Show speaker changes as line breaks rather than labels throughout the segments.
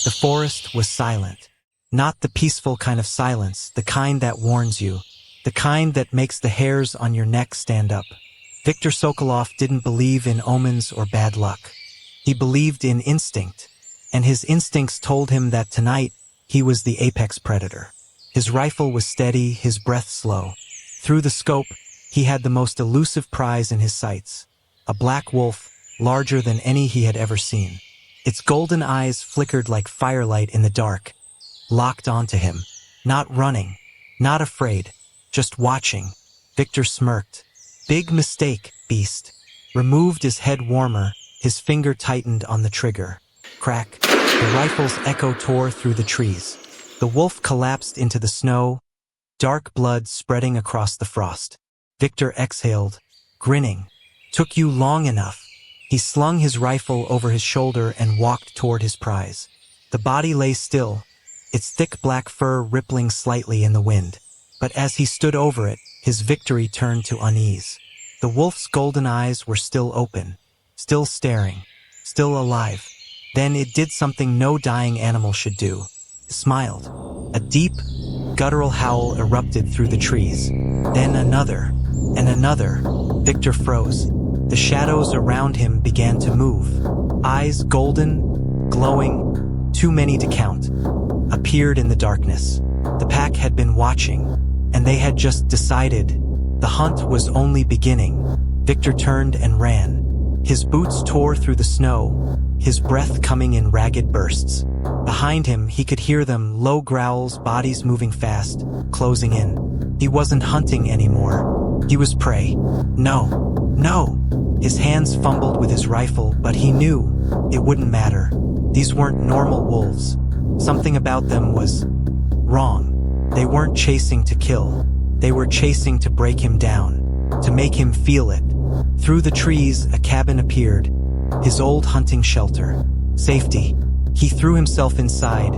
The forest was silent. Not the peaceful kind of silence, the kind that warns you, the kind that makes the hairs on your neck stand up. Viktor Sokolov didn't believe in omens or bad luck. He believed in instinct, and his instincts told him that tonight he was the apex predator. His rifle was steady, his breath slow. Through the scope, he had the most elusive prize in his sights, a black wolf, larger than any he had ever seen. Its golden eyes flickered like firelight in the dark, locked onto him, not running, not afraid, just watching. Viktor smirked. Big mistake, beast. Removed his head warmer, his finger tightened on the trigger. Crack. The rifle's echo tore through the trees. The wolf collapsed into the snow, dark blood spreading across the frost. Viktor exhaled, grinning. Took you long enough. He slung his rifle over his shoulder and walked toward his prize. The body lay still, its thick black fur rippling slightly in the wind. But as he stood over it, his victory turned to unease. The wolf's golden eyes were still open, still staring, still alive. Then it did something no dying animal should do. It smiled. A deep, guttural howl erupted through the trees. Then another, and another. Viktor froze. The shadows around him began to move. Eyes golden, glowing, too many to count, appeared in the darkness. The pack had been watching, and they had just decided the hunt was only beginning. Viktor turned and ran. His boots tore through the snow, his breath coming in ragged bursts. Behind him, he could hear them, low growls, bodies moving fast, closing in. He wasn't hunting anymore. He was prey. No, no. His hands fumbled with his rifle, but he knew it wouldn't matter. These weren't normal wolves. Something about them was wrong. They weren't chasing to kill. They were chasing to break him down, to make him feel it. Through the trees, a cabin appeared, his old hunting shelter. Safety. He threw himself inside,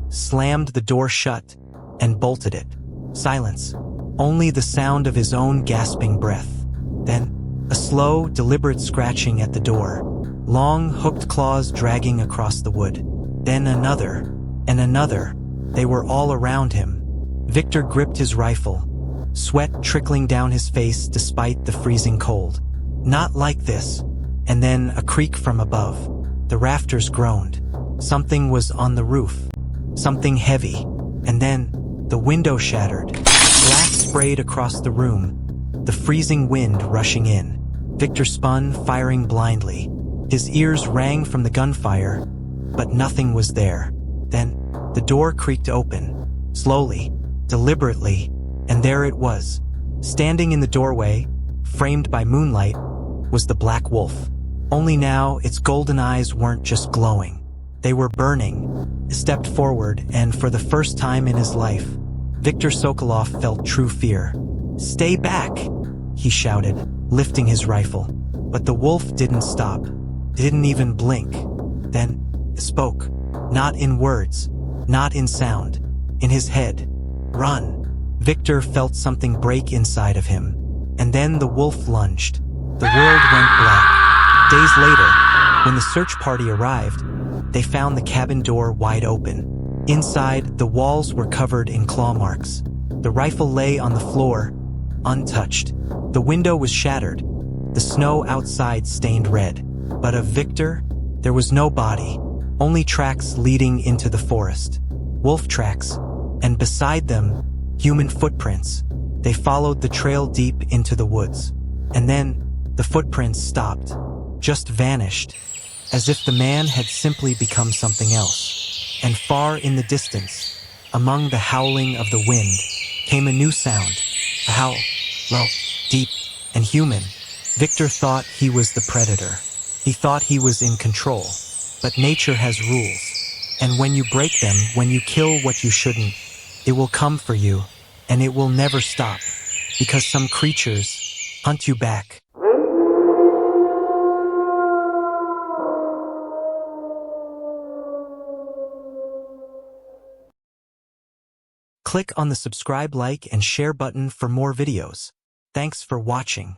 slammed the door shut, and bolted it. Silence. Only the sound of his own gasping breath. Then, a slow, deliberate scratching at the door. Long, hooked claws dragging across the wood. Then another, and another. They were all around him. Viktor gripped his rifle, sweat trickling down his face despite the freezing cold. Not like this. And then a creak from above. The rafters groaned. Something was on the roof. Something heavy. And then, the window shattered. Glass sprayed across the room, the freezing wind rushing in. Viktor spun, firing blindly. His ears rang from the gunfire, but nothing was there. Then, the door creaked open, slowly, deliberately, and there it was. Standing in the doorway, framed by moonlight, was the black wolf. Only now, its golden eyes weren't just glowing. They were burning. He stepped forward, and for the first time in his life, Viktor Sokolov felt true fear. "Stay back!" he shouted, lifting his rifle. But the wolf didn't stop. It didn't even blink. Then, it spoke. Not in words, not in sound, in his head. "Run!" Viktor felt something break inside of him. And then the wolf lunged. The world went black. Days later, when the search party arrived, they found the cabin door wide open. Inside, the walls were covered in claw marks. The rifle lay on the floor, untouched. The window was shattered, the snow outside stained red. But of Viktor, there was no body, only tracks leading into the forest. Wolf tracks, and beside them, human footprints. They followed the trail deep into the woods. And then, the footprints stopped, just vanished, as if the man had simply become something else. And far in the distance, among the howling of the wind, came a new sound, a howl, low, deep, and human. Viktor thought he was the predator. He thought he was in control. But nature has rules. And when you break them, when you kill what you shouldn't, it will come for you, and it will never stop, because some creatures hunt you back. Click on the subscribe, like, and share button for more videos. Thanks for watching.